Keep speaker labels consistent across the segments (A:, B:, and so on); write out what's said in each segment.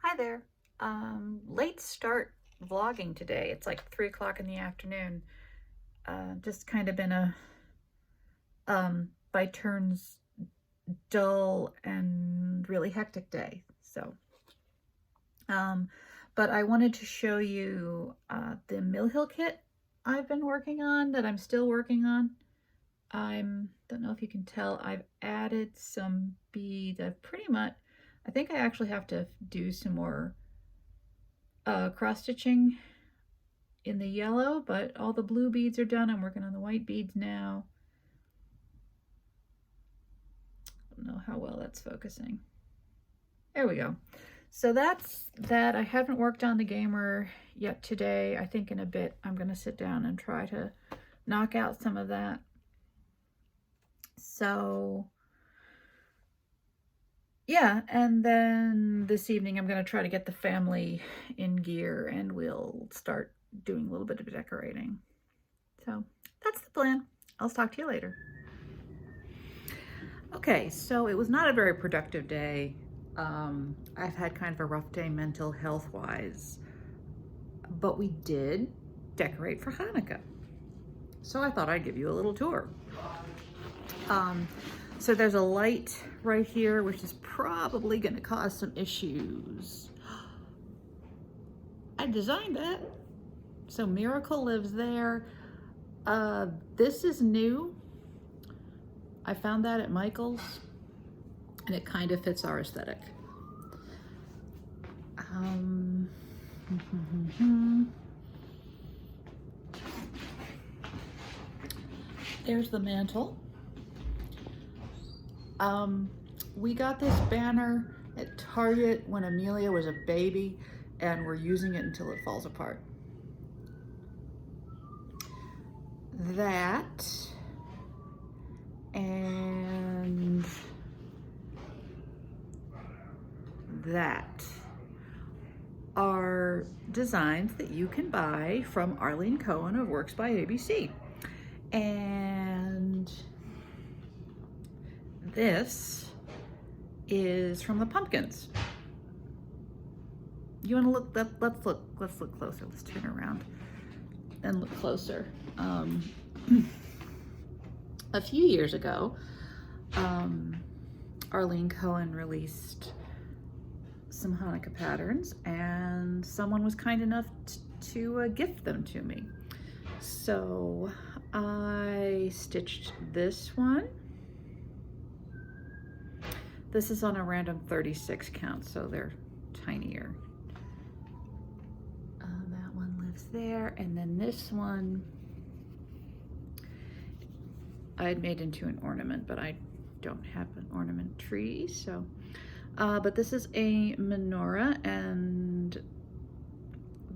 A: Hi there. Late start vlogging today. It's like 3 o'clock in the afternoon. Just kind of been a, by turns, dull and really hectic day. Um, but I wanted to show you the Mill Hill kit I've been working on, that I'm still working on. Don't know if you can tell, I've added some beads. I think I actually have to do some more cross stitching in the yellow, but all the blue beads are done. I'm working on the white beads now. I don't know how well that's focusing. There we go. So that's that. I haven't worked on the gamer yet today. I think in a bit I'm going to sit down and try to knock out some of that. So yeah, and then this evening I'm going to try to get the family in gear and we'll start doing a little bit of decorating. So that's the plan. I'll talk to you later. Okay, so it was not a very productive day. I've had kind of a rough day mental health wise, but we did decorate for Hanukkah. So I thought I'd give you a little tour. So there's a light right here, which is probably going to cause some issues. I designed that. So Miracle lives there. This is new. I found that at Michael's, and it kind of fits our aesthetic. There's the mantle. We got this banner at Target when Amelia was a baby, and we're using it until it falls apart. That and that are designs that you can buy from Arlene Cohen of Works by ABC. And this is from the pumpkins. You want to look? Let's look closer. Let's turn around and look closer. A few years ago, Arlene Cohen released some Hanukkah patterns, and someone was kind enough to gift them to me. So I stitched this one. This is on a random 36 count, so they're tinier. That one lives there, and then this one I had made into an ornament, but I don't have an ornament tree, so. But this is a menorah, and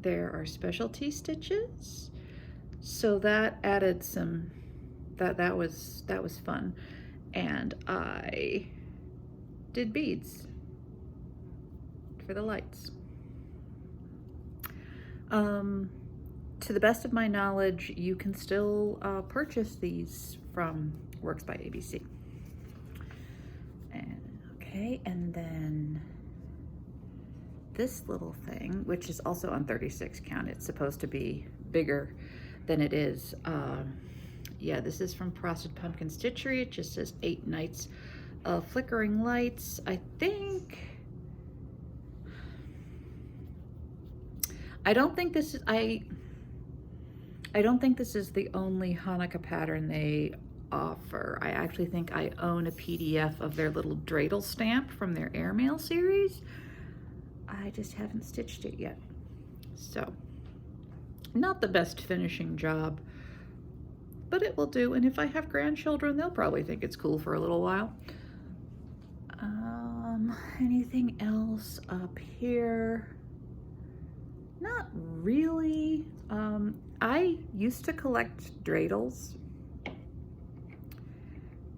A: there are specialty stitches. So that added some, that was fun. And I did beads for the lights. To the best of my knowledge, you can still purchase these from Works by ABC. Okay, and then this little thing, which is also on 36 count, it's supposed to be bigger than it is. Yeah, this is from Frosted Pumpkin Stitchery. It just says 8 nights of flickering lights. I don't think this is, I don't think this is the only Hanukkah pattern they offer. I actually think I own a PDF of their little dreidel stamp from their airmail series. I just haven't stitched it yet. So, not the best finishing job, but it will do. And if I have grandchildren, they'll probably think it's cool for a little while. Anything else up here? Not really. I used to collect dreidels,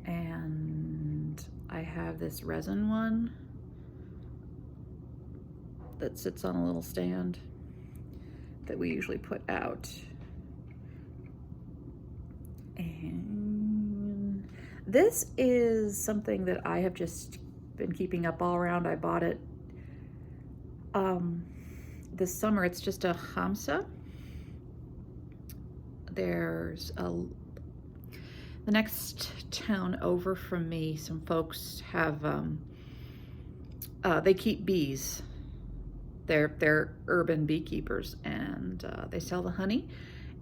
A: and I have this resin one that sits on a little stand that we usually put out. And this is something that I have just been keeping up all around. I bought it this summer it's just a Hamsa. There's the next town over from me, some folks have, they keep bees. They're urban beekeepers, and they sell the honey,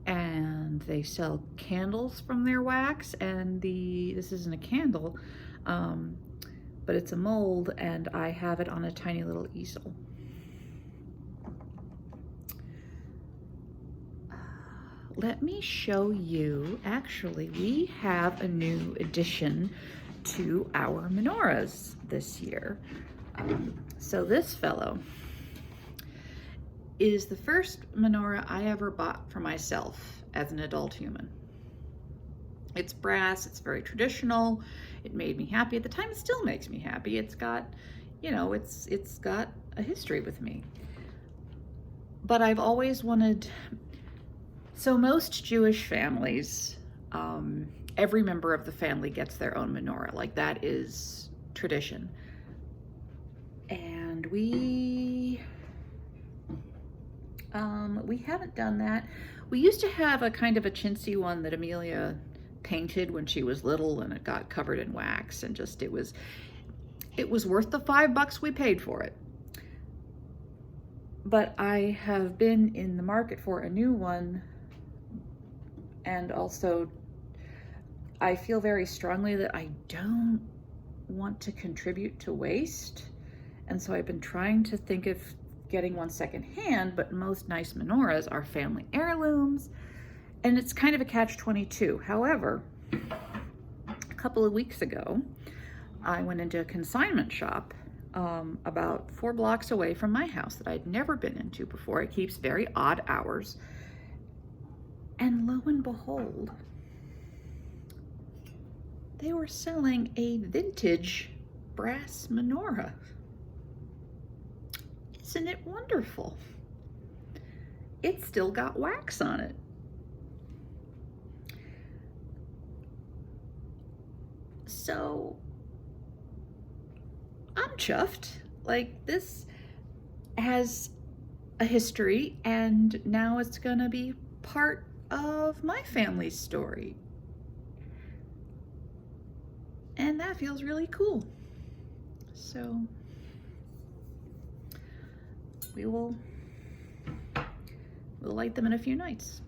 A: and they sell candles from their wax, and this isn't a candle, but it's a mold, and I have it on a tiny little easel. Let me show you, actually, we have a new addition to our menorahs this year. So this fellow is the first menorah I ever bought for myself as an adult human. It's brass, it's very traditional. It made me happy at the time, it still makes me happy. It's got, you know, it's got a history with me. But I've always wanted, so most Jewish families, every member of the family gets their own menorah. Like, that is tradition. And we haven't done that. We used to have a kind of a chintzy one that Amelia painted when she was little, and it got covered in wax, and just, it was worth the $5 we paid for it. But I have been in the market for a new one, and also I feel very strongly that I don't want to contribute to waste. And so I've been trying to think of getting one secondhand, but most nice menorahs are family heirlooms, and it's kind of a catch-22. However, a couple of weeks ago, I went into a consignment shop about 4 blocks away from my house that I'd never been into before. It keeps very odd hours. And lo and behold, they were selling a vintage brass menorah. Isn't it wonderful? It's still got wax on it. So I'm chuffed. Like, this has a history, and now it's gonna be part of my family's story. And that feels really cool. So we'll light them in a few nights.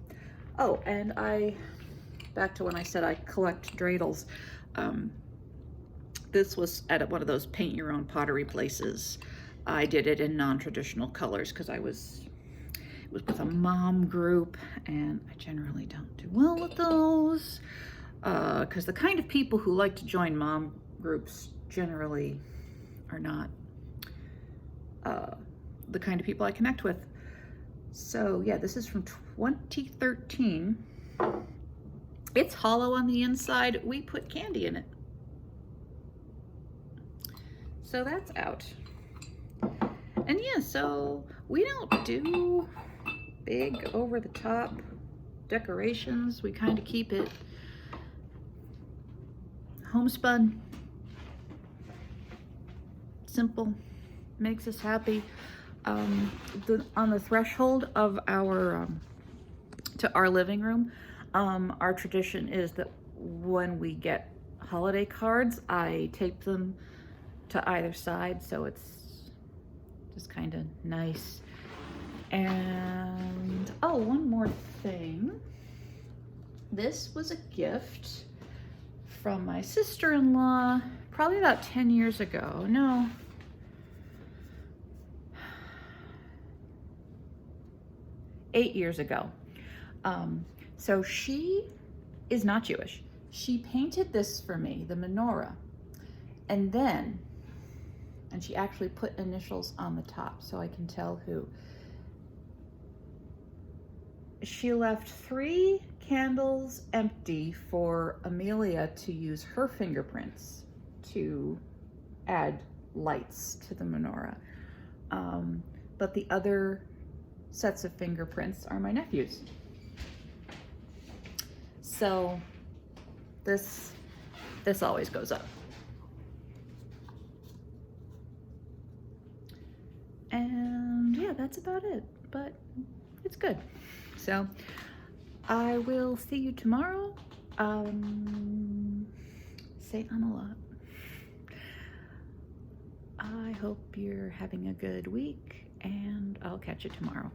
A: Oh, and back to when I said I collect dreidels. This was at one of those paint your own pottery places. I did it in non-traditional colors because it was with a mom group, and I generally don't do well with those because the kind of people who like to join mom groups generally are not the kind of people I connect with. So yeah, this is from 2013. It's hollow on the inside. We put candy in it. So that's out. And yeah, so we don't do big over the top decorations. We kind of keep it homespun, simple, makes us happy. On the threshold of our to our living room, our tradition is that when we get holiday cards, I tape them to either side, so it's just kind of nice. And oh, one more thing. This was a gift from my sister-in-law probably about 10 years ago. No, 8 years ago. So she is not Jewish. She painted this for me, the menorah, and she actually put initials on the top so I can tell who. She left 3 candles empty for Amelia to use her fingerprints to add lights to the menorah. But the other sets of fingerprints are my nephew's. So this always goes up. And that's about it. But it's good. So I will see you tomorrow. Say a lot. I hope you're having a good week, and I'll catch you tomorrow.